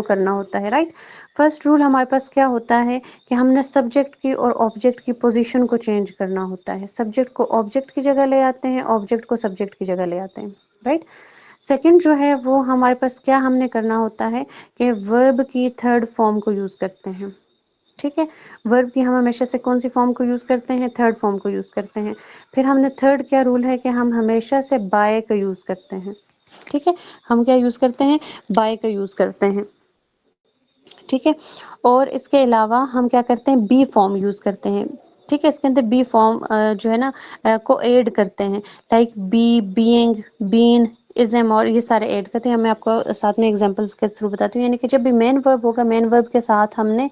करना होता है, राइट। फर्स्ट रूल हमारे पास क्या होता है कि हमने सब्जेक्ट की और ऑब्जेक्ट की पोजीशन को चेंज करना होता है। सब्जेक्ट को ऑब्जेक्ट की जगह ले आते हैं, ऑब्जेक्ट को सब्जेक्ट की जगह ले आते हैं, राइट। सेकंड जो है वो हमारे पास क्या हमने करना होता है कि वर्ब की थर्ड फॉर्म को यूज करते हैं, ठीक है। वर्ब की हम हमेशा से कौन सी फॉर्म को यूज करते हैं, थर्ड फॉर्म को यूज करते हैं। फिर हमने थर्ड क्या रूल है कि हम हमेशा से बाय का यूज करते हैं, ठीक है। हम क्या यूज करते हैं, बाय का यूज करते हैं, ठीक है। और इसके अलावा हम क्या करते हैं, बी फॉर्म यूज करते हैं, ठीक है। इसके अंदर बी फॉर्म जो है ना को ऐड करते हैं, like be, being, been, is am और ये सारे ऐड करते हैं। मैं आपको साथ में एग्जांपल्स के थ्रू बताती हूँ। यानी कि जब भी मेन वर्ब होगा, मेन वर्ब के साथ हमने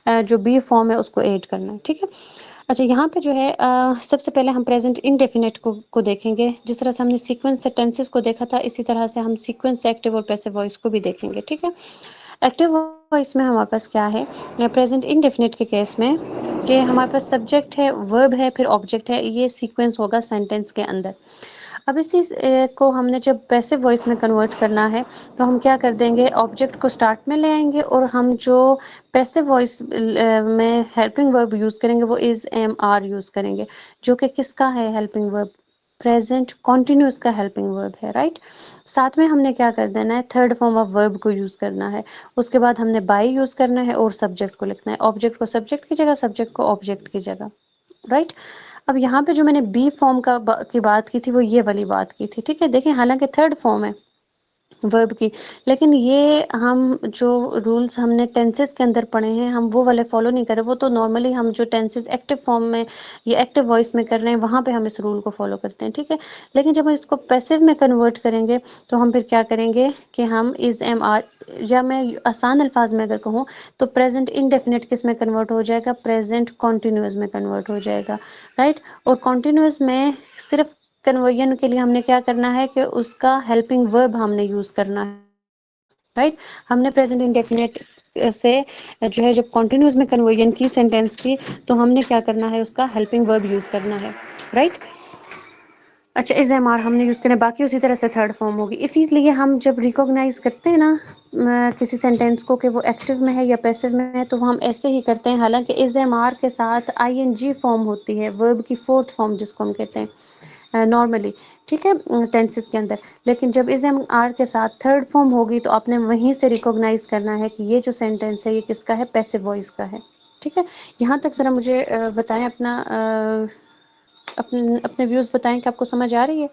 जो बी फॉर्म है उसको ऐड करना है, ठीक है। अच्छा, यहाँ पे जो है सबसे पहले हम प्रेजेंट इनडेफिनेट को देखेंगे। जिस तरह से हमने सीक्वेंस से टेंसेस को देखा था, इसी तरह से हम सीक्वेंस से एक्टिव और पैसिव वॉइस को भी देखेंगे, ठीक है। एक्टिव वॉइस में हमारे पास क्या है, प्रेजेंट इनडेफिनिट के केस में कि हमारे पास सब्जेक्ट है, वर्ब है, फिर ऑब्जेक्ट है, ये सीक्वेंस होगा सेंटेंस के अंदर। अब इसी को हमने जब पैसिव वॉइस में कन्वर्ट करना है तो हम क्या कर देंगे, ऑब्जेक्ट को स्टार्ट में ले आएंगे और हम जो पैसिव वॉइस में हेल्पिंग वर्ब यूज करेंगे वो इज, एम, आर यूज करेंगे, जो कि किसका है, हेल्पिंग वर्ब, प्रेजेंट कॉन्टिन्यूस का हेल्पिंग वर्ब है, राइट। साथ में हमने क्या कर देना है, थर्ड फॉर्म ऑफ वर्ब को यूज करना है। उसके बाद हमने बाय यूज करना है और सब्जेक्ट को लिखना है, ऑब्जेक्ट को सब्जेक्ट की जगह, सब्जेक्ट को ऑब्जेक्ट की जगह, राइट। अब यहाँ पे जो मैंने बी फॉर्म की बात की थी वो ये वाली बात की थी, ठीक है। देखिए हालांकि थर्ड फॉर्म है वर्ब की, लेकिन ये हम जो रूल्स हमने टेंसेस के अंदर पढ़े हैं हम वो वाले फॉलो नहीं कर रहे। वो तो नॉर्मली हम जो टेंसेस एक्टिव फॉर्म में या एक्टिव वॉइस में कर रहे हैं वहां पे हम इस रूल को फॉलो करते हैं, ठीक है। लेकिन जब हम इसको पैसिव में कन्वर्ट करेंगे तो हम फिर क्या करेंगे कि हम इज, एम, आर, या मैं आसान अल्फाज में अगर कहूँ तो प्रेजेंट इनडेफिनेट किस में कन्वर्ट हो जाएगा, प्रेजेंट कॉन्टिन्यूस में कन्वर्ट हो जाएगा, राइट। और कॉन्टिन्यूस में सिर्फ कन्वर्जन के लिए हमने क्या करना है कि उसका हेल्पिंग वर्ब हमने यूज करना है, राइट। हमने प्रेजेंट इंडेफिनिट से जो है जब कॉन्टिन्यूस में कन्वर्जन की सेंटेंस की तो हमने क्या करना है, उसका हेल्पिंग वर्ब यूज करना है, राइट। अच्छा, इज, एम, आर हमने यूज करना है, बाकी उसी तरह से थर्ड फॉर्म होगी। इसीलिए हम जब रिकॉग्नाइज करते हैं ना किसी सेंटेंस को कि वो एक्टिव में है या पैसिव में है तो हम ऐसे ही करते हैं। हालांकि इज, एम, आर के साथ आई एन जी फॉर्म होती है, वर्ब की फोर्थ फॉर्म जिसको हम कहते हैं नॉर्मली, ठीक है, टेंसेस के अंदर। लेकिन जब इज, एम, आर के साथ थर्ड फॉर्म होगी तो आपने वहीं से रिकॉग्नाइज करना है कि ये जो सेंटेंस है ये किसका है, पैसिव वॉइस का है, ठीक है। यहाँ तक जरा मुझे बताएं अपना अपने अपने व्यूज बताएं कि आपको समझ आ रही है।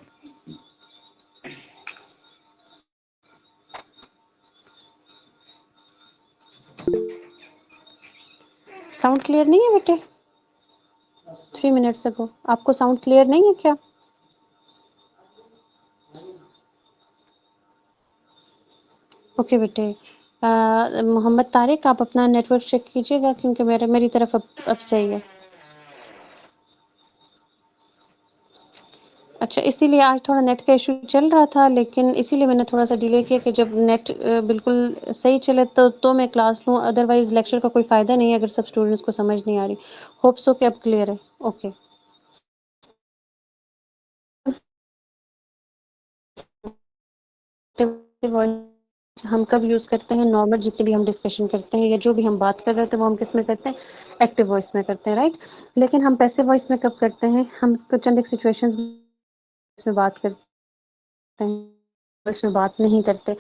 साउंड क्लियर नहीं है बेटे, 3 मिनट्स अगो आपको साउंड क्लियर नहीं है क्या? ओके बेटे, मोहम्मद तारिक आप अपना नेटवर्क चेक कीजिएगा क्योंकि मेरी तरफ अब सही है। अच्छा, इसीलिए आज थोड़ा नेट का इशू चल रहा था, लेकिन इसीलिए मैंने थोड़ा सा डिले किया कि जब नेट बिल्कुल सही चले तो मैं क्लास लूँ, अदरवाइज लेक्चर का कोई फ़ायदा नहीं है अगर सब स्टूडेंट्स को समझ नहीं आ रही। होप सो कि अब क्लियर है। ओके, हम कब यूज़ करते हैं, नॉर्मल जितनी भी हम डिस्कशन करते हैं या जो भी हम बात कर रहे थे वो हम किस में करते हैं, एक्टिव वॉइस में करते हैं, राइट। लेकिन हम पैसिव वॉइस में कब करते हैं, हम तो चंद एक सिचुएशंस में बात करते हैं, इसमें बात नहीं करते।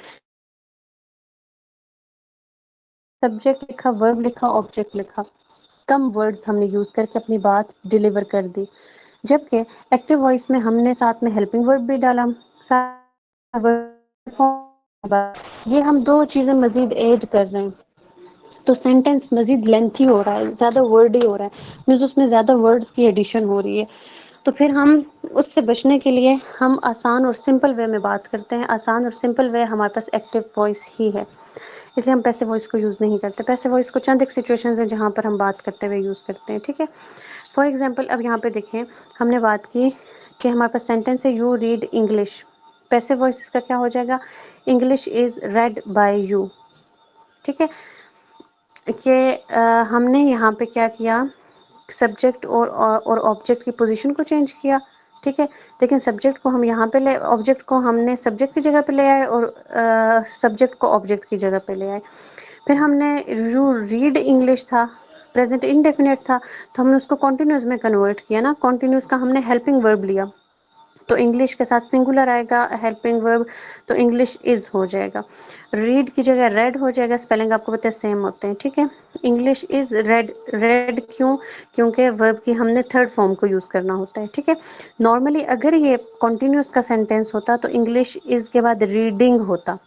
सब्जेक्ट लिखा, वर्ब लिखा, ऑब्जेक्ट लिखा, कम वर्ड्स हमने यूज करके अपनी बात डिलीवर कर दी। जबकि एक्टिव वॉइस में हमने साथ में हेल्पिंग वर्ब भी डाला, ये हम दो चीजें मजीद ऐड कर रहे हैं तो सेंटेंस मजीद लेंथी हो रहा है, ज्यादा वर्डी हो रहा है, मीन्स उसमें ज्यादा वर्ड्स की एडिशन हो रही है। तो फिर हम उससे बचने के लिए हम आसान और सिंपल वे में बात करते हैं। आसान और सिंपल वे हमारे पास एक्टिव वॉइस ही है, इसलिए हम पैसिव वॉइस को यूज़ नहीं करते। पैसिव वॉइस को चंद एक सिचुएशंस हैं जहाँ पर हम बात करते हुए यूज़ करते हैं, ठीक है। फॉर एग्जांपल अब यहाँ पे देखें, हमने बात की कि हमारे पास सेंटेंस है you read English, passive voice का क्या हो जाएगा, English is read by you, ठीक है। कि हमने यहाँ पे क्या किया, सब्जेक्ट और ऑब्जेक्ट की पोजीशन को चेंज किया, ठीक है। लेकिन सब्जेक्ट को हम यहाँ पे ले ऑब्जेक्ट को हमने सब्जेक्ट की जगह पे ले आए और सब्जेक्ट को ऑब्जेक्ट की जगह पे ले आए। फिर हमने जो रीड इंग्लिश था, प्रेजेंट इंडेफिनिट था, तो हमने उसको कॉन्टिन्यूस में कन्वर्ट किया ना, कॉन्टिन्यूस का हमने हेल्पिंग वर्ब लिया, तो इंग्लिश के साथ सिंगुलर आएगा हेल्पिंग वर्ब, तो इंग्लिश इज हो जाएगा। रीड की जगह रेड हो जाएगा, स्पेलिंग आपको पता है सेम होते हैं, ठीक है। इंग्लिश इज रेड, रेड क्यों? क्योंकि वर्ब की हमने थर्ड फॉर्म को यूज करना होता है, ठीक है। नॉर्मली अगर ये कॉन्टिन्यूस का सेंटेंस होता तो इंग्लिश इज के बाद रीडिंग होता,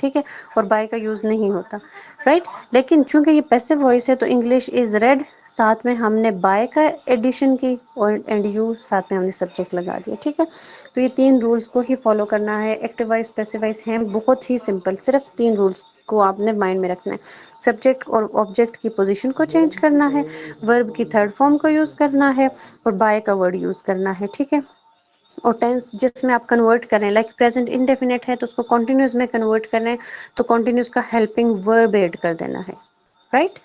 ठीक है, और बाय का यूज नहीं होता, राइट। लेकिन चूंकि ये पैसिव वॉइस है तो इंग्लिश इज रेड, साथ में हमने बाय का एडिशन की और एंड यू साथ में हमने सब्जेक्ट लगा दिया, ठीक है। तो ये 3 रूल्स को ही फॉलो करना है। एक्टिव वॉइस पैसिव वॉइस हैं बहुत ही सिंपल, सिर्फ 3 रूल्स को आपने माइंड में रखना है। सब्जेक्ट और ऑब्जेक्ट की पोजीशन को चेंज करना है, वर्ब की थर्ड फॉर्म को यूज करना है और बाय का वर्ड यूज करना है, ठीक है। और टेंस जिसमें आप कन्वर्ट कर रहे हैं, लाइक प्रेजेंट इंडेफिनिट है तो उसको कॉन्टिन्यूस में कन्वर्ट कर रहे हैं, तो कॉन्टिन्यूस का हेल्पिंग वर्ब ऐड कर देना है, राइट।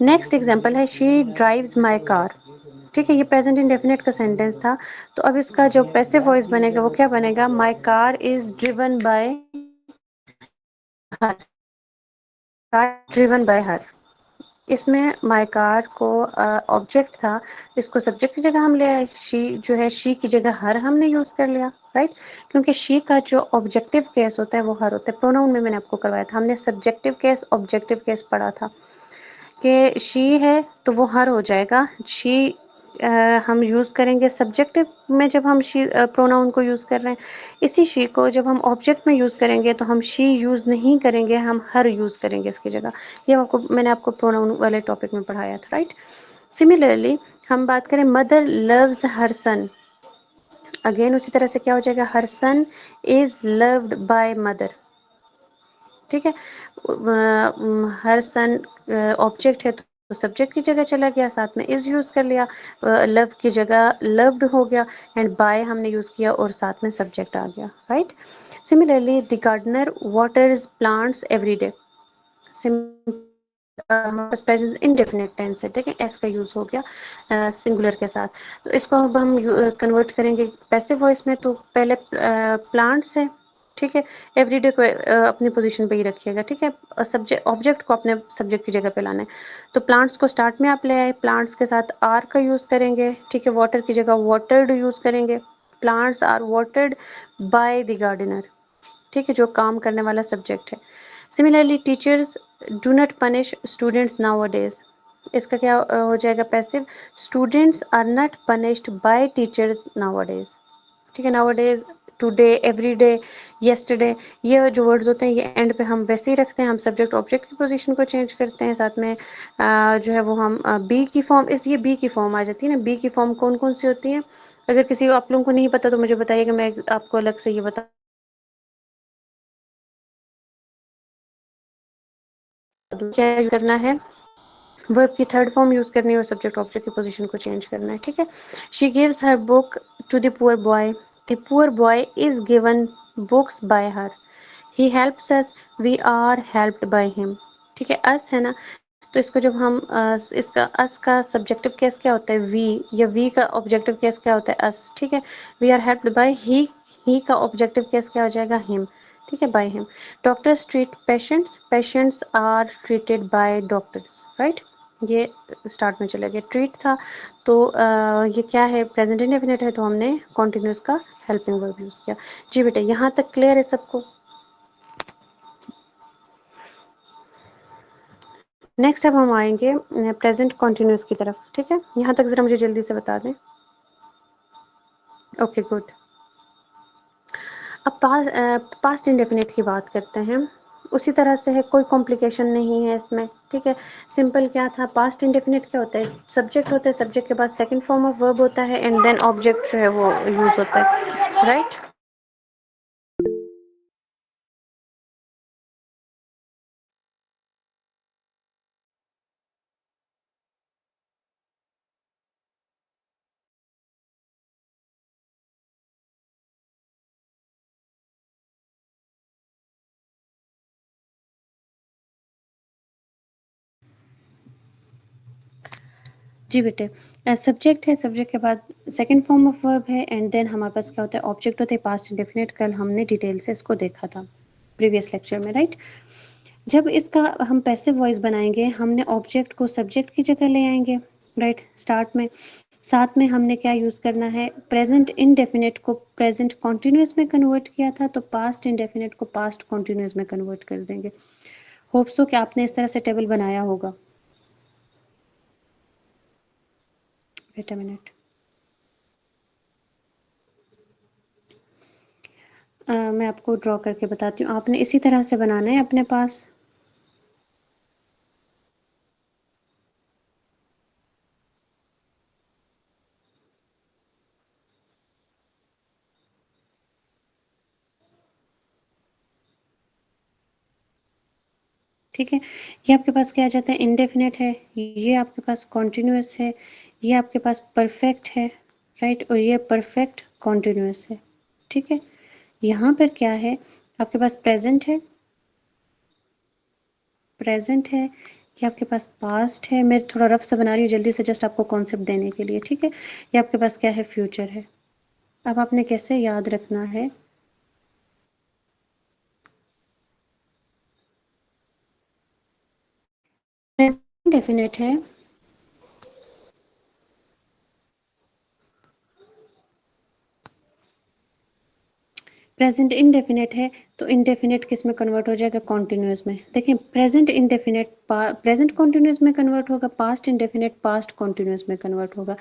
नेक्स्ट एग्जांपल है शी ड्राइव्स माय कार, ठीक है। ये प्रेजेंट इंडेफिनिट का सेंटेंस था, तो अब इसका जो पैसिव वॉइस बनेगा वो क्या बनेगा? My car is driven by her, car driven by हर। इसमें माय कार को ऑब्जेक्ट था, इसको सब्जेक्ट की जगह हम ले आए, शी जो है शी की जगह हर हमने यूज कर लिया, राइट। क्योंकि शी का जो ऑब्जेक्टिव केस होता है वो हर होता है। प्रोनाउन में मैंने आपको करवाया था, हमने सब्जेक्टिव केस ऑब्जेक्टिव केस पढ़ा था कि शी है तो वो हर हो जाएगा। शी हम यूज़ करेंगे सब्जेक्टिव में जब हम शी प्रोनाउन को यूज़ कर रहे हैं, इसी शी को जब हम ऑब्जेक्ट में यूज़ करेंगे तो हम शी यूज़ नहीं करेंगे, हम हर यूज़ करेंगे इसकी जगह। ये आपको मैंने आपको प्रोनाउन वाले टॉपिक में पढ़ाया था, राइट। सिमिलरली हम बात करें मदर लव्स हर सन, अगेन उसी तरह से क्या हो जाएगा? हर son is loved by mother, ठीक है। हर सन ऑब्जेक्ट है तो सब्जेक्ट की जगह चला गया, साथ में इज यूज कर लिया, लव की जगह लव्ड हो गया, एंड बाय हमने यूज किया और साथ में सब्जेक्ट आ गया, right. Similarly the gardener waters plants every day, present indefinite tense है, देखें एस का यूज हो गया सिंगुलर के साथ। तो इसको अब हम कन्वर्ट करेंगे पैसिव वॉइस में, तो पहले प्लांट्स है, ठीक है। एवरीडे को अपनी पोजीशन पे ही रखिएगा, ठीक है। सब्जेक्ट ऑब्जेक्ट को अपने सब्जेक्ट की जगह पे लाना है, तो प्लांट्स को स्टार्ट में आप ले आए, प्लांट्स के साथ आर का यूज करेंगे, ठीक है। वाटर की जगह वाटर्ड यूज करेंगे, plants are watered by the gardener, ठीक है, जो काम करने वाला सब्जेक्ट है। Similarly teachers do not punish students nowadays, इसका क्या हो जाएगा? Passive, students are not punished by teachers nowadays, ठीक है। Nowadays, today, everyday, yesterday, ये जो वर्ड्स होते हैं ये एंड पे हम वैसे ही रखते हैं, हम सब्जेक्ट ऑब्जेक्ट की पोजीशन को चेंज करते हैं, साथ में जो है वो हम बी की फॉर्म, इस ये बी की फॉर्म आ जाती है ना। बी की फॉर्म कौन कौन सी होती है? अगर किसी आप लोगों को नहीं पता तो मुझे बताइएगा, मैं आपको अलग से ये बता दूं। क्या करना है? वर्ब की थर्ड फॉर्म यूज करनी है और सब्जेक्ट ऑब्जेक्ट की पोजीशन को चेंज करना है, ठीक है। She gives her book to the poor boy, the poor boy is given books by her, he helps us, we are helped by him, ठीक है। अस है ना, तो इसको जब हम इसका अस का सब्जेक्टिव केस क्या होता है? वी, या वी का ऑब्जेक्टिव केस क्या होता है? अस, ठीक है। We are helped by he का ऑब्जेक्टिव केस क्या हो जाएगा? हिम, ठीक है, by him. Doctors treat patients, patients are treated by doctors, right. ये स्टार्ट में चला गया, ट्रीट था तो ये क्या है? प्रेजेंट इंडेफिनिट है तो हमने कॉन्टिन्यूस का हेल्पिंग वर्ब यूज किया। जी बेटा, यहाँ तक क्लियर है सबको? नेक्स्ट अब हम आएंगे प्रेजेंट कॉन्टिन्यूस की तरफ, ठीक है। यहाँ तक जरा मुझे जल्दी से बता दें। Okay good. अब पास्ट इंडेफिनिट की बात करते हैं। उसी तरह से है, कोई कॉम्प्लिकेशन नहीं है इसमें, ठीक है। सिंपल क्या था? पास्ट इंडेफिनिट क्या होता है? सब्जेक्ट होता है, सब्जेक्ट के बाद सेकंड फॉर्म ऑफ वर्ब होता है एंड देन ऑब्जेक्ट जो है वो यूज होता है, राइट। जी बेटे, सब्जेक्ट है, सब्जेक्ट के बाद सेकंड फॉर्म ऑफ वर्ब है एंड देन हमारे पास क्या होता है, ऑब्जेक्ट होते हैं पास्ट इंडेफिनिट। कल हमने डिटेल से इसको देखा था प्रीवियस लेक्चर में, राइट। जब इसका हम पैसिव वॉइस बनाएंगे, हमने ऑब्जेक्ट को सब्जेक्ट की जगह ले आएंगे, राइट, स्टार्ट में। साथ में हमने क्या यूज़ करना है, प्रेजेंट इनडेफिनिट को प्रेजेंट कॉन्टिन्यूस में कन्वर्ट किया था, तो पास्ट इनडेफिनिट को पास्ट कॉन्टिन्यूस में कन्वर्ट कर देंगे। होप सो कि आपने इस तरह से टेबल बनाया होगा। वेट अ मिनट, मैं आपको ड्रॉ करके बताती हूँ, आपने इसी तरह से बनाना है अपने पास। ठीक है, ये आपके पास क्या आ जाता है, इंडेफिनिट है, ये आपके पास कॉन्टिन्यूस है, ये आपके पास परफेक्ट है, राइट, और ये परफेक्ट कॉन्टिन्यूस है। ठीक है, यहाँ पर क्या है, आपके पास प्रेजेंट है, प्रेजेंट है, ये आपके पास पास्ट है, मैं थोड़ा रफ से बना रही हूँ जल्दी से जस्ट आपको कॉन्सेप्ट देने के लिए। ठीक है, ये आपके पास क्या है, फ्यूचर है। अब आपने कैसे याद रखना है, प्रेजेंट डेफिनेट है, प्रेजेंट इनडेफिनेट है, तो इनडेफिनेट किस में कन्वर्ट हो जाएगा, कॉन्टिन्यूस में। देखिए, प्रेजेंट इनडेफिनेट प्रेजेंट कॉन्टिन्यूस में कन्वर्ट होगा, पास्ट इनडेफिनेट पास्ट कॉन्टिन्यूस में कन्वर्ट होगा।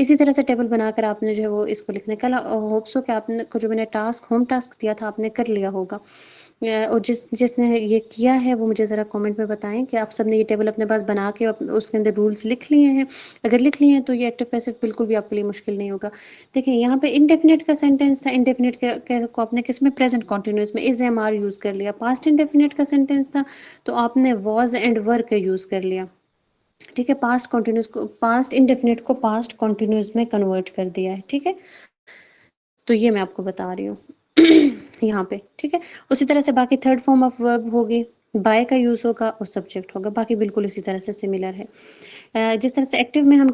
इसी तरह से टेबल बनाकर आपने जो है वो इसको लिखना है। कल होप सो कि आपने को जो मैंने टास्क होम टास्क दिया था आपने कर लिया होगा। और जिसने ये किया है वो मुझे ज़रा कमेंट में बताएं कि आप सबने ये टेबल अपने पास बना के उसके अंदर रूल्स लिख लिए हैं। अगर लिख लिए हैं तो ये एक्टिव पैसिव बिल्कुल भी आपके लिए मुश्किल नहीं होगा। देखिए, यहाँ पे इनडेफिनेट का सेंटेंस था, इनडेफिनेट को आपने किस में, प्रेजेंट कॉन्टिन्यूस में इज एम आर यूज़ कर लिया। पास्ट इनडेफिनेट का सेंटेंस था तो आपने वॉज एंड वर का यूज़ कर लिया। ठीक है, पास्ट कॉन्टिन्यूस को, पास्ट इनडेफिनेट को पास्ट कॉन्टिन्यूस में कन्वर्ट कर दिया है। ठीक है, तो ये मैं आपको बता रही हूँ यहाँ पे। ठीक है, उसी तरह से बाकी थर्ड फॉर्म ऑफ वर्ब होगी, बाय का यूज होगा और सब्जेक्ट होगा, बाकी बिल्कुल इसी तरह से सिमिलर है। जिस तरह से एक्टिव में हम,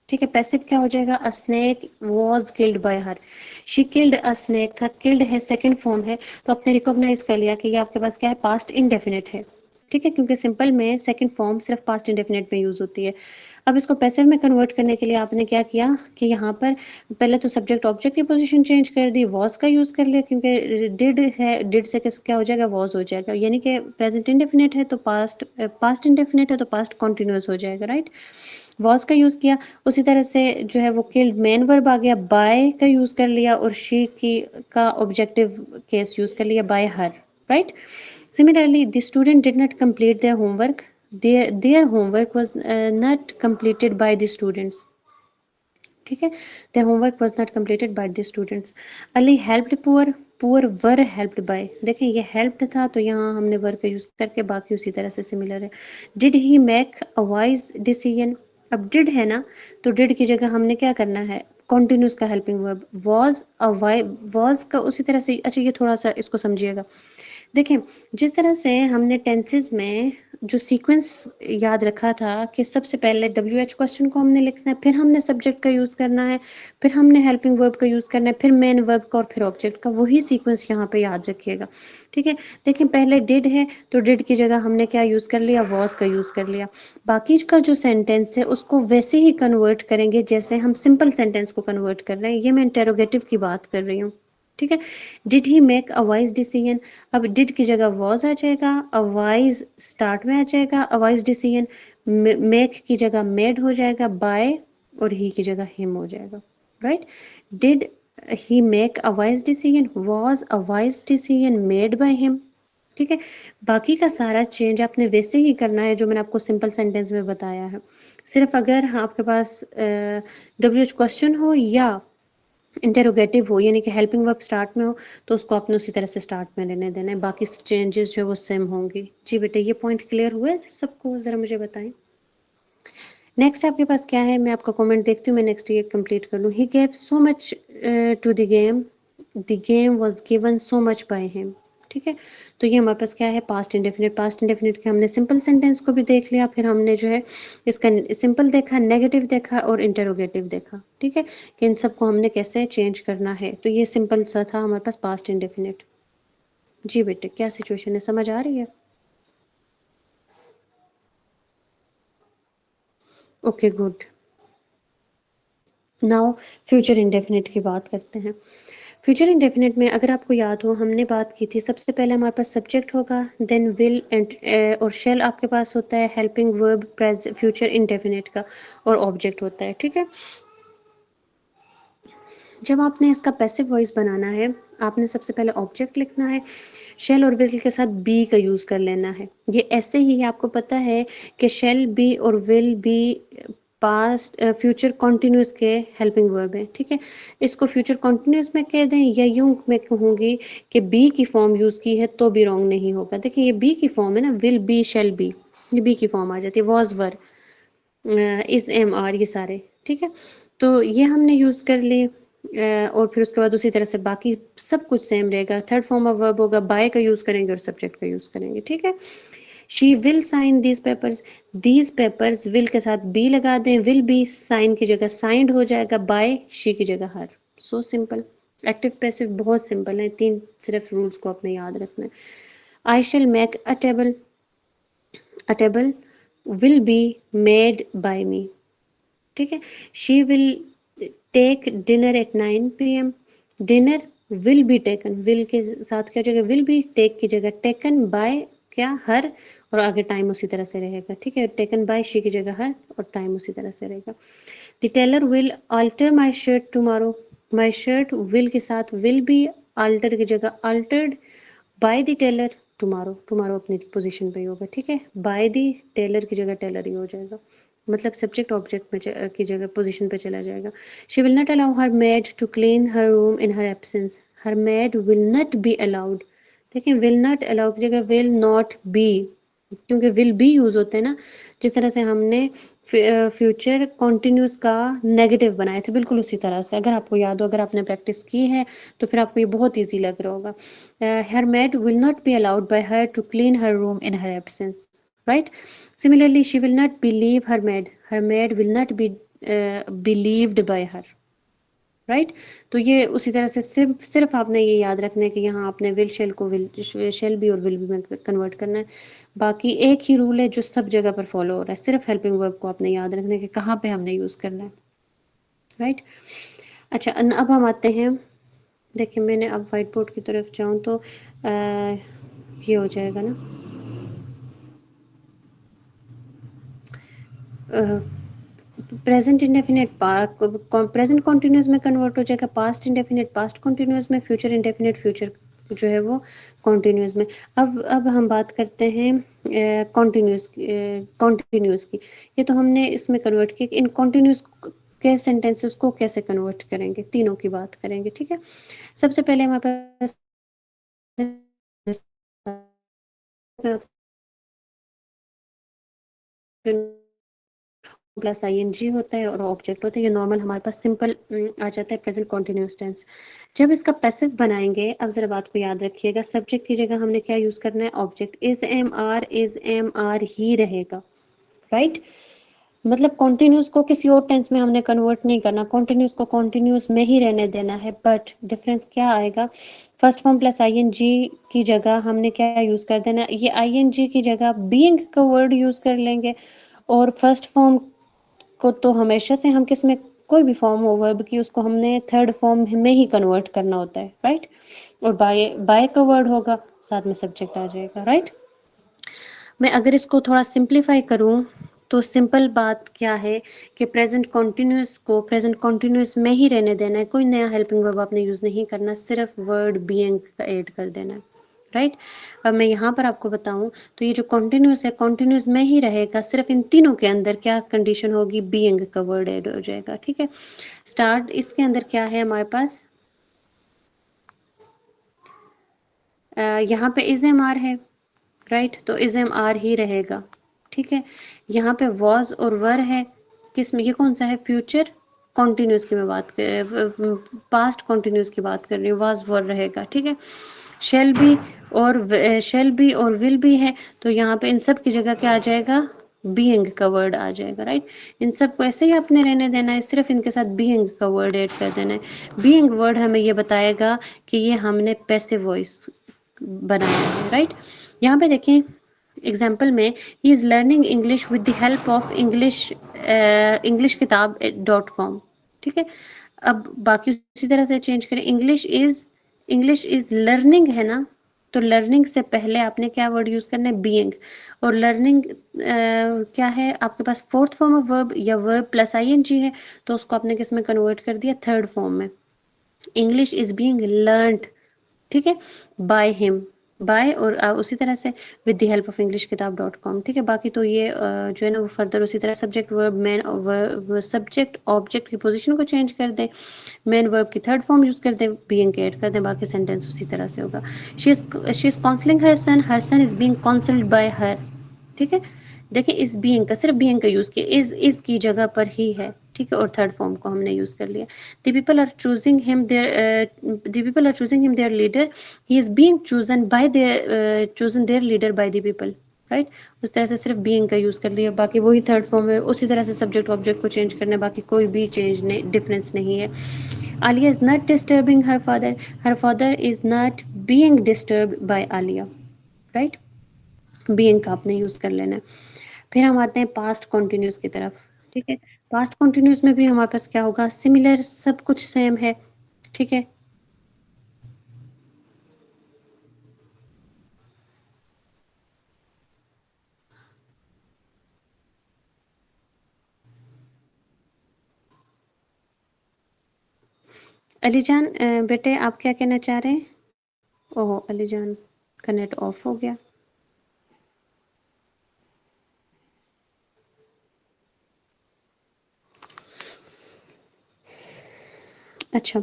ठीक है, पैसिव क्या हो जाएगा, अ snake was killed by her, she killed a snake था, किल्ड है सेकंड फॉर्म है, तो आपने रिकॉग्नाइज कर लिया कि ये आपके पास क्या है, पास्ट इंडेफिनिट है। ठीक है, क्योंकि सिंपल में सेकंड फॉर्म सिर्फ पास्ट इंडेफिनिट में यूज होती है। अब इसको पैसिव में कन्वर्ट करने के लिए आपने क्या किया कि यहाँ पर पहले तो सब्जेक्ट ऑब्जेक्ट की पोजीशन चेंज कर दी, वॉज का यूज कर लिया, क्योंकि डिड है, डिड से क्या हो जाएगा, वॉज हो जाएगा, यानी कि प्रेजेंट इंडेफिनिट है तो पास्ट, पास्ट इंडेफिनिट है तो पास्ट कॉन्टिन्यूस हो जाएगा, राइट। वॉज का यूज किया, उसी तरह से जो है वो किल्ड मेन वर्ब आ गया, बाय का यूज कर लिया, और शी की का ऑब्जेक्टिव केस यूज कर लिया, bye her, right. Similarly, the student did not complete their homework. Their homework was not completed by the students. ठीक है, their homework was not completed by the students. Ali helped poor, poor were helped by. देखें, ये helped था तो यहाँ हमने were का use करके बाकी उसी तरह से सिमिलर है। Did he make a wise decision? अब did है ना, तो did की जगह हमने क्या करना है, कॉन्टिन्यूस का हेल्पिंग वर्ब, वॉज का उसी तरह से। अच्छा, ये थोड़ा सा इसको समझिएगा। देखें, जिस तरह से हमने टेंसेस में जो सीक्वेंस याद रखा था कि सबसे पहले डब्ल्यू एच क्वेश्चन को हमने लिखना है, फिर हमने सब्जेक्ट का यूज़ करना है, फिर हमने हेल्पिंग वर्ब का यूज़ करना है, फिर मेन वर्ब का और फिर ऑब्जेक्ट का, वही सीक्वेंस यहाँ पे याद रखिएगा। ठीक है, देखें, पहले डिड है तो डिड की जगह हमने क्या यूज़ कर लिया, वॉज का यूज़ कर लिया। बाकी का जो सेंटेंस है उसको वैसे ही कन्वर्ट करेंगे जैसे हम सिंपल सेंटेंस को कन्वर्ट कर रहे हैं। ये मैं इंटेरोगेटिव की बात कर रही हूँ। ठीक है, did he make a wise decision, अब डिड की जगह वॉज आ जाएगा, अ वाइज स्टार्ट में आ जाएगा, अ वाइज डिसीजन, मेक की जगह मेड हो जाएगा, बाय और ही की जगह हिम हो जाएगा, right. Did he make a wise decision, was a wise decision made by him. ठीक है, बाकी का सारा चेंज आपने वैसे ही करना है जो मैंने आपको सिंपल सेंटेंस में बताया है। सिर्फ अगर आपके पास डब्ल्यू एच क्वेश्चन हो या इंटेरोगेटिव हो, यानी कि हेल्पिंग वर्ब स्टार्ट में हो, तो उसको आपने उसी तरह से स्टार्ट में रहने देना है, बाकी चेंजेस जो है वो सेम होंगी। जी बेटे, ये पॉइंट क्लियर हुआ है सबको, ज़रा मुझे बताएं। नेक्स्ट आपके पास क्या है, मैं आपका कमेंट देखती हूँ, मैं नेक्स्ट ये कंप्लीट कर लूँ। He gave so much to the game, the game was given so much by him. ठीक है। तो ये हमारे पास क्या है, पास्ट इंडेफिनिट। पास्ट इंडेफिनिट के हमने सिंपल सेंटेंस को भी देख लिया, फिर हमने जो है इसका सिंपल देखा, नेगेटिव देखा और इंटरोगेटिव देखा। ठीक है, कि इन सबको हमने कैसे चेंज करना है। तो ये सिंपल सा था हमारे पास पास्ट इंडेफिनिट। जी बेटे, क्या सिचुएशन है, समझ आ रही है? Okay good. Now future indefinite की बात करते हैं। फ्यूचर इंडेफिनिट में अगर आपको याद हो, हमने बात की थी, सबसे पहले हमारे पास सब्जेक्ट होगा, देन विल एंड और शेल आपके पास होता है, हेल्पिंग वर्ब फ्यूचर इंडेफिनिट का, और ऑब्जेक्ट होता है। ठीक है, जब आपने इसका पैसिव वॉइस बनाना है, आपने सबसे पहले ऑब्जेक्ट लिखना है, शेल और विल के साथ बी का यूज़ कर लेना है। ये ऐसे ही आपको पता है कि शेल बी और will be past future continuous के हेल्पिंग वर्ब है। ठीक है, इसको फ्यूचर कॉन्टिन्यूस में कह दें या यूं मैं कहूँगी कि बी की फॉर्म यूज़ की है तो भी रॉन्ग नहीं होगा। देखिए, ये बी की फॉर्म है ना, विल बी शेल बी, ये बी की फॉर्म आ जाती है। Was were is am are, ये सारे। ठीक है, तो ये हमने यूज़ कर ली, और फिर उसके बाद उसी तरह से बाकी सब कुछ सेम रहेगा। थर्ड फॉर्म ऑफ वर्ब होगा, बाय का यूज़ करेंगे और सब्जेक्ट का यूज़ करेंगे। ठीक है, she will sign these papers, will के साथ बी लगा दें, विल बी साइन की जगह साइंड हो जाएगा, बाय शी की जगह her. So simple. Active passive बहुत सिंपल है, तीन सिर्फ रूल्स को अपने याद रखना है। I shall make a table will be made by me. ठीक है, she will take dinner at 9 PM। Dinner will be taken, will के साथ क्या जगह विल बी, टेक की जगह टेकन, बाय क्या हर, और आगे टाइम उसी तरह से रहेगा। ठीक है, टेकन बाय शी की जगह हर और टाइम उसी तरह से रहेगा। The tailor will alter my shirt tomorrow, my shirt will के साथ विल बी अल्टर की जगह altered by the tailor tomorrow, tomorrow अपनी पोजीशन पे ही होगा। ठीक है, बाय द टेलर की जगह टेलर ही हो जाएगा, मतलब सब्जेक्ट ऑब्जेक्ट में की जगह पोजीशन पे चला जाएगा। She will not allow her maid to clean her room in her absence, her maid will not be allowed. देखिए, विल नॉट अलाउ की जगह विल नॉट बी, क्योंकि विल बी यूज होते हैं ना, जिस तरह से हमने फ्यूचर कॉन्टिन्यूस का नेगेटिव बनाए थे, बिल्कुल उसी तरह से। अगर आपको याद हो, अगर आपने प्रैक्टिस की है तो फिर आपको ये बहुत ईजी लग रहा होगा। Her maid will not be allowed by her to clean her room in her absence, right. Similarly, she will not believe her maid. Her maid will not be believed by her. Right, तो ये उसी तरह से सिर्फ आपने ये याद रखना है कि यहाँ आपने विल शेल को विल शेल बी और विल बी में कन्वर्ट करना है। बाकी एक ही रूल है जो सब जगह पर फॉलो हो रहा है, सिर्फ हेल्पिंग वर्ब को आपने याद रखना है कि कहाँ पे हमने यूज़ करना है। राइट, अच्छा अब हम आते हैं, देखिए मैंने अब व्हाइट बोर्ड की तरफ जाऊँ तो ये हो जाएगा ना, प्रेजेंट इंडेफिनिट प्रेजेंट कॉन्टिन्यूस में कन्वर्ट हो जाएगा, पास्ट इंडेफिनिट पास्ट कॉन्टिन्यूस में, फ्यूचर इंडेफिनिट फ्यूचर जो है वो कॉन्टिन्यूस में। अब हम बात करते हैं कॉन्टिन्यूस की। ये तो हमने इसमें कन्वर्ट किया, इन कॉन्टिन्यूस के सेंटेंसेस को कैसे कन्वर्ट करेंगे, तीनों की बात करेंगे। ठीक है, सबसे पहले हमारे पास प्लस आईएनजी होता है और ऑब्जेक्ट होता है, ये नॉर्मल हमारे पास सिंपल आ जाता है प्रेजेंट कॉन्टिन्यूस टेंस। जब इसका पैसिव बनाएंगे, अब जरा बात को याद रखिएगा, सब्जेक्ट की जगह हमने क्या यूज करना है, ऑब्जेक्ट। इज एम आर ही रहेगा, राइट। मतलब कॉन्टिन्यूस को किसी और टेंस में हमने कन्वर्ट नहीं करना, कॉन्टिन्यूस को कॉन्टिन्यूस में ही रहने देना है। बट डिफरेंस क्या आएगा, फर्स्ट फॉर्म प्लस आईएनजी की जगह हमने क्या यूज कर देना, ये आईएनजी की जगह बीइंग का वर्ड यूज कर लेंगे, और फर्स्ट फॉर्म को तो हमेशा से हम किस में, कोई भी फॉर्म हो वर्ब की, उसको हमने थर्ड फॉर्म में ही कन्वर्ट करना होता है, राइट। और बाय बाय का वर्ड होगा, साथ में सब्जेक्ट आ जाएगा, राइट। मैं अगर इसको थोड़ा सिंप्लीफाई करूं तो सिंपल बात क्या है कि प्रेजेंट कॉन्टिन्यूस को प्रेजेंट कॉन्टिन्यूस में ही रहने देना है, कोई नया हेल्पिंग वर्ब आपने यूज नहीं करना, सिर्फ वर्ड बीइंग का ऐड कर देना है, राइट। अब मैं यहाँ पर आपको बताऊं तो ये जो कॉन्टिन्यूस है कॉन्टिन्यूस में ही रहेगा, सिर्फ इन तीनों के अंदर क्या कंडीशन होगी, बीइंग का वर्ड ऐड हो जाएगा। ठीक है, स्टार्ट इसके अंदर क्या है हमारे पास, यहाँ पे इज एम आर है, राइट, तो इज एम आर ही रहेगा। ठीक है, यहाँ पे वॉज और वर है, किस में, ये कौन सा है, फ्यूचर कॉन्टिन्यूस की मैं बात कर, पास्ट कॉन्टिन्यूस की बात कर रही हूँ, वॉज वर रहेगा। ठीक है, शेल बी और विल बी है, तो यहाँ पे इन सब की जगह क्या आ जाएगा, बीइंग का वर्ड आ जाएगा, राइट। इन सब को ऐसे ही आपने रहने देना है, सिर्फ इनके साथ बीइंग का वर्ड ऐड कर देना है। बीइंग वर्ड हमें ये बताएगा कि ये हमने पैसिव वॉइस बनाया है, राइट। यहाँ पे देखें एग्जाम्पल में, he is learning English with the help of English किताब .com, ठीक है। अब बाकी उसी तरह से चेंज करें, इंग्लिश इज लर्निंग है ना, तो लर्निंग से पहले आपने क्या वर्ड यूज करना है, बीइंग। और लर्निंग क्या है आपके पास, फोर्थ फॉर्म ऑफ वर्ब या वर्ब प्लस आईएनजी है, तो उसको आपने किस में कन्वर्ट कर दिया, थर्ड फॉर्म में। इंग्लिश इज बीइंग लर्नड, ठीक है, बाय हिम, बाय और उसी तरह से with the help of English किताब .com, ठीक है। बाकी तो ये जो है ना वो फर्दर उसी तरह subject verb man subject object की पोजीशन को चेंज कर दें, मेन वर्ब की थर्ड फॉर्म यूज कर दें, बीइंग के ऐड कर दें, बाकी सेंटेंस उसी तरह से होगा। She is counselling her son is being counselled by her, ठीक है। देखिए इस बीइंग का सिर्फ बीइंग का यूज किया, इज की जगह पर ही है, ठीक है, और थर्ड फॉर्म को हमने यूज कर लिया। The people are choosing him their leader, he is being chosen their leader by the people, right. उस तरह से सिर्फ बीइंग का यूज कर लिया, बाकी वही थर्ड फॉर्म है, उसी तरह से सब्जेक्ट ऑब्जेक्ट को चेंज करना है, बाकी कोई भी चेंज नहीं, डिफरेंस नहीं है। Alia is not disturbing her father is not being disturbed by Alia, right. Being का आपने यूज कर लेना है। फिर हम आते हैं पास्ट कॉन्टिन्यूस की तरफ, ठीक है। पास्ट कॉन्टिन्यूस में भी हमारे पास क्या होगा, सिमिलर, सब कुछ सेम है, ठीक है। अलीजान बेटे आप क्या कहना चाह रहे हैं? ओहो अलीजान का नेट ऑफ हो गया। अच्छा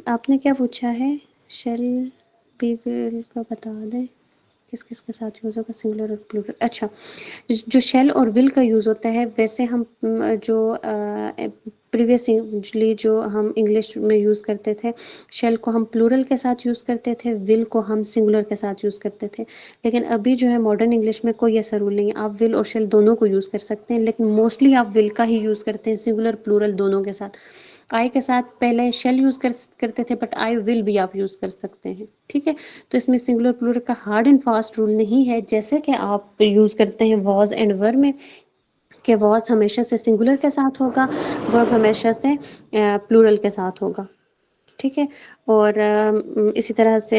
आपने क्या पूछा है, शेल बी विल का बता दें किस किस के साथ यूज होगा, सिंगुलर और प्लूरल। अच्छा जो शेल और विल का यूज होता है, वैसे हम जो प्रीवियसली जो हम इंग्लिश में यूज करते थे, शेल को हम प्लूरल के साथ यूज करते थे, विल को हम सिंगुलर के साथ यूज करते थे। लेकिन अभी जो है मॉडर्न इंग्लिश में कोई ऐसा रूल नहीं है, आप विल और शेल दोनों को यूज कर सकते हैं, लेकिन मोस्टली आप विल का ही यूज करते हैं, सिंगुलर प्लूरल दोनों के साथ। आई के साथ पहले शेल यूज करते थे, बट आई विल भी आप यूज कर सकते हैं, ठीक है। तो इसमें सिंगुलर प्लूरल का हार्ड एंड फास्ट रूल नहीं है, जैसे कि आप यूज करते हैं वॉज एंड वर में, कि वॉज हमेशा से सिंगुलर के साथ होगा, वर्ब हमेशा से प्लूरल के साथ होगा, ठीक है। और इसी तरह से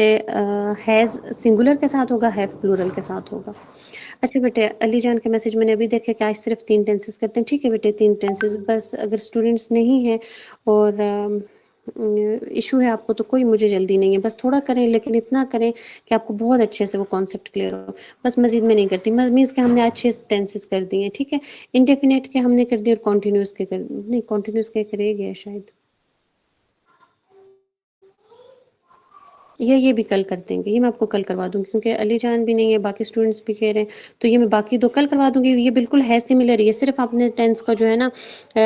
हैज़ सिंगुलर के साथ होगा, हैव प्लूरल के साथ होगा। अच्छा बेटे अली जान के मैसेज मैंने अभी देखे कि आज सिर्फ 3 टेंसेस करते हैं, ठीक है बेटे 3 टेंसेस बस। अगर स्टूडेंट्स नहीं हैं और इशू है आपको तो कोई मुझे जल्दी नहीं है, बस थोड़ा करें लेकिन इतना करें कि आपको बहुत अच्छे से वो कॉन्सेप्ट क्लियर हो। बस मजीद में नहीं करती, मीन्स कि हमने आज 6 टेंसेस कर दिए हैं, ठीक है। इंडेफिनेट के हमने कर दिए और कॉन्टिन्यूस के कर नहीं, कॉन्टिन्यूस के करेंगे शायद, ये भी कल कर देंगे, ये मैं आपको कल करवा दूँगी क्योंकि अली जान भी नहीं है, बाकी स्टूडेंट्स भी कह रहे हैं, तो ये मैं बाकी 2 कल करवा दूँगी। ये बिल्कुल है सिमिलर, ये सिर्फ आपने टेंस का जो है ना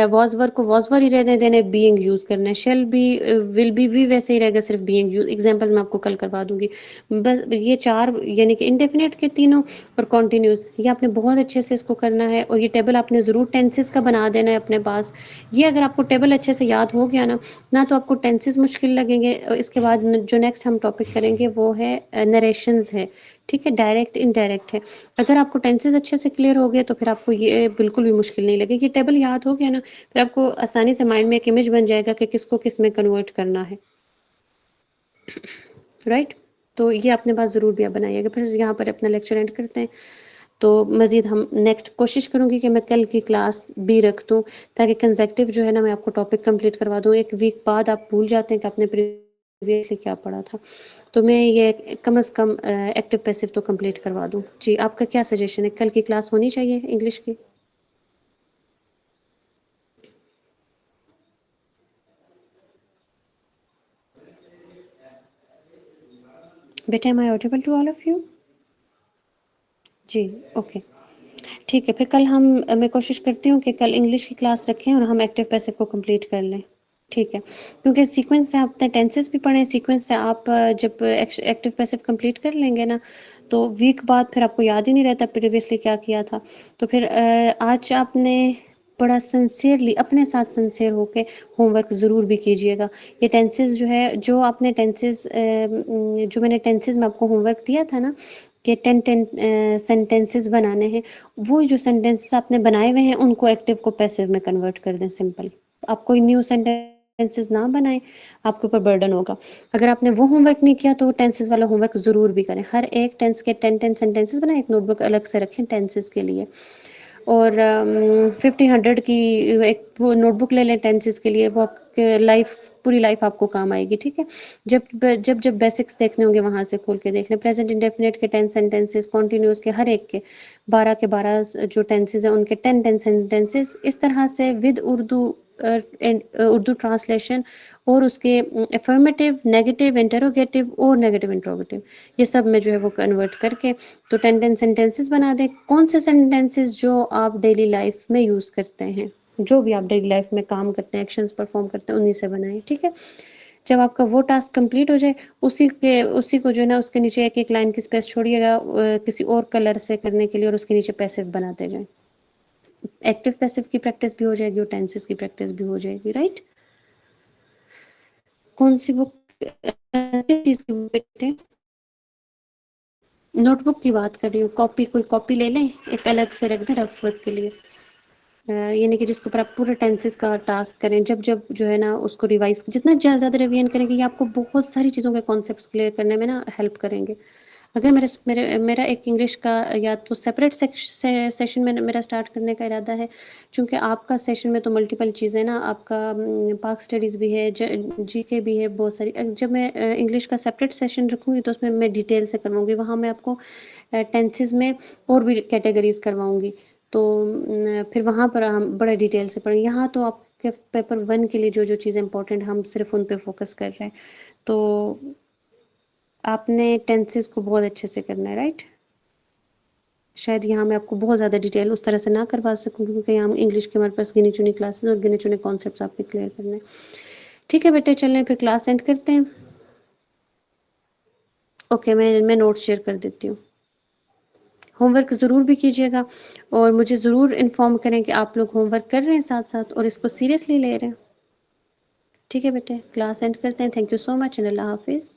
वाज़ वर्ब को वाज़ वर्ब ही रहने देना है, बीइंग यूज़ करना है। शैल बी विल बी भी वैसे ही रहेगा, सिर्फ बीइंग यूज़। एग्ज़ाम्पल्स मैं आपको कल करवा दूँगी। बस ये 4 यानी कि इंडेफिनिट के तीनों और कंटीन्यूअस, ये आपने बहुत अच्छे से इसको करना है और ये टेबल आपने ज़रूर टेंसेस का बना देना है अपने पास। ये अगर आपको टेबल अच्छे से याद हो गया ना तो आपको टेंसेस मुश्किल लगेंगे। इसके बाद जो नेक्स्ट हम टॉपिक करेंगे वो है नरेशंस है, ठीक है, डायरेक्ट इनडायरेक्ट है। अगर आपको टेंसेस अच्छे से क्लियर हो गए तो फिर आपको ये बिल्कुल भी मुश्किल नहीं लगेगी। टेबल याद हो गया ना, फिर आपको आसानी से माइंड में एक इमेज बन जाएगा कि किसको किस में कन्वर्ट करना है, राइट। तो ये अपने पास ज़रूर भी आप बनाइएगा। फिर यहाँ पर अपना लेक्चर एंड करते हैं, तो मज़ीद हम नेक्स्ट कोशिश करूँगी कि मैं कल की क्लास भी रख दूँ ताकि कंसेक्टिव जो है ना मैं आपको टॉपिक कंप्लीट करवा दूँ। एक वीक बाद आप भूल जाते हैं कि आपने प्रीवियसली क्या पढ़ा था, तो मैं ये कम से कम एक्टिव पैसिव तो कंप्लीट करवा दूँ। जी आपका क्या सजेशन है, कल की क्लास होनी चाहिए इंग्लिश की? बेटा am I audible to all of you? जी ओके ठीक है। फिर कल हम मैं कोशिश करती हूँ कि कल इंग्लिश की क्लास रखें और हम एक्टिव पैसिव को कंप्लीट कर लें। ठीक है, क्योंकि सीक्वेंस से आपने टेंसेस भी पढ़े हैं, सीक्वेंस से आप जब एक्टिव पैसिव कंप्लीट कर लेंगे ना, तो वीक बाद फिर आपको याद ही नहीं रहता प्रीवियसली क्या किया था। तो फिर आज आपने बड़ा सिंसियरली अपने साथ सिंसियर होके होमवर्क ज़रूर भी कीजिएगा। ये टेंसेस जो है, जो आपने टेंसेस जो मैंने टेंसेस में आपको होमवर्क दिया था ना कि 10 सेंटेंसेस बनाने हैं, वो जो सेंटेंसेस आपने बनाए हुए हैं उनको एक्टिव को पैसिव में कन्वर्ट कर दें सिंपल। आप कोई न्यू सेंटेंसेस ना बनाएं, आपके ऊपर बर्डन होगा। अगर आपने वो होमवर्क नहीं किया तो टेंसेस वाला होमवर्क ज़रूर भी करें। हर एक टेंस के 10 सेंटेंसेस बनाएं, एक नोटबुक अलग से रखें टेंसेस के लिए। और 50-100 की एक वो नोटबुक ले लें टेंसेस के लिए, वो आपके लाइफ पूरी लाइफ आपको काम आएगी। ठीक है, जब बेसिक्स देखने होंगे वहाँ से खोल के देख लें। प्रेजेंट इंडेफिनिट के 10 सेंटेंसेस, कॉन्टिन्यूस के हर एक के 12 के 12 जो टेंसेस हैं उनके 10 सेंटेंसेस, इस तरह से विद उर्दू उर्दू ट्रांसलेशन और उसके अफर्मेटिव, नेगेटिव, इंटरोगेटिव और नेगेटिव इंट्रोगेटिव, ये सब में जो है वो कन्वर्ट करके तो 10 सेंटेंसेस बना दें। कौन से सेंटेंसेस जो आप डेली लाइफ में यूज़ करते हैं, जो भी आप डेली लाइफ में काम करते हैं, एक्शंस परफॉर्म करते हैं, उन्हीं से बनाएं। ठीक है, जब आपका वो टास्क कंप्लीट हो जाए, उसी को जो है ना उसके नीचे एक एक लाइन की स्पेस छोड़िएगा किसी और कलर से करने के लिए, और उसके नीचे पैसिव बनाते जाएं। एक्टिव पैसिव की प्रैक्टिस भी हो जाएगी और टेंसेस की प्रैक्टिस भी हो जाएगी। राइट, कौन सी बुक चीज़ की बुक बेटे? नोटबुक की बात कर रही हूँ। कॉपी, कोई कॉपी ले लें, एक अलग से रख दें रफ वर्क के लिए। यानी कि जिसके ऊपर आप पूरे टेंसेस का टास्क करें, जब जब जो है ना उसको रिवाइज, जितना ज़्यादा रिवीजन करेंगे ये आपको बहुत सारी चीज़ों के कॉन्सेप्ट्स क्लियर करने में ना हेल्प करेंगे। अगर मेरा एक इंग्लिश का या तो सेपरेट सेशन में मेरा स्टार्ट करने का इरादा है, क्योंकि आपका सेशन में तो मल्टीपल चीज़ें ना, आपका पाक स्टडीज़ भी है, जीके भी है, बहुत सारी। जब मैं इंग्लिश का सेपरेट सेशन रखूँगी तो उसमें मैं डिटेल से करवाऊँगी, वहाँ मैं आपको टेंसेस में और भी कैटेगरीज करवाऊँगी। तो फिर वहाँ पर हम बड़े डिटेल से पढ़ेंगे। यहाँ तो आपके पेपर 1 के लिए जो जो चीज़ें इंपॉर्टेंट, हम सिर्फ उन पे फोकस कर रहे हैं। तो आपने टेंसेस को बहुत अच्छे से करना है। राइट, शायद यहाँ मैं आपको बहुत ज़्यादा डिटेल उस तरह से ना करवा सकूँ, क्योंकि यहाँ इंग्लिश के हमारे पास गिनी चुनी क्लासेस और गिने चुने कॉन्सेप्ट्स आपके क्लियर करने हैं। ठीक है बेटे, चलें फिर क्लास एंड करते हैं। ओके, मैं नोट्स शेयर कर देती हूँ। होमवर्क ज़रूर भी कीजिएगा और मुझे ज़रूर इन्फॉर्म करें कि आप लोग होमवर्क कर रहे हैं साथ साथ और इसको सीरियसली ले रहे हैं। ठीक है बेटे, क्लास एंड करते हैं। Thank you so much and Allah हाफिज़।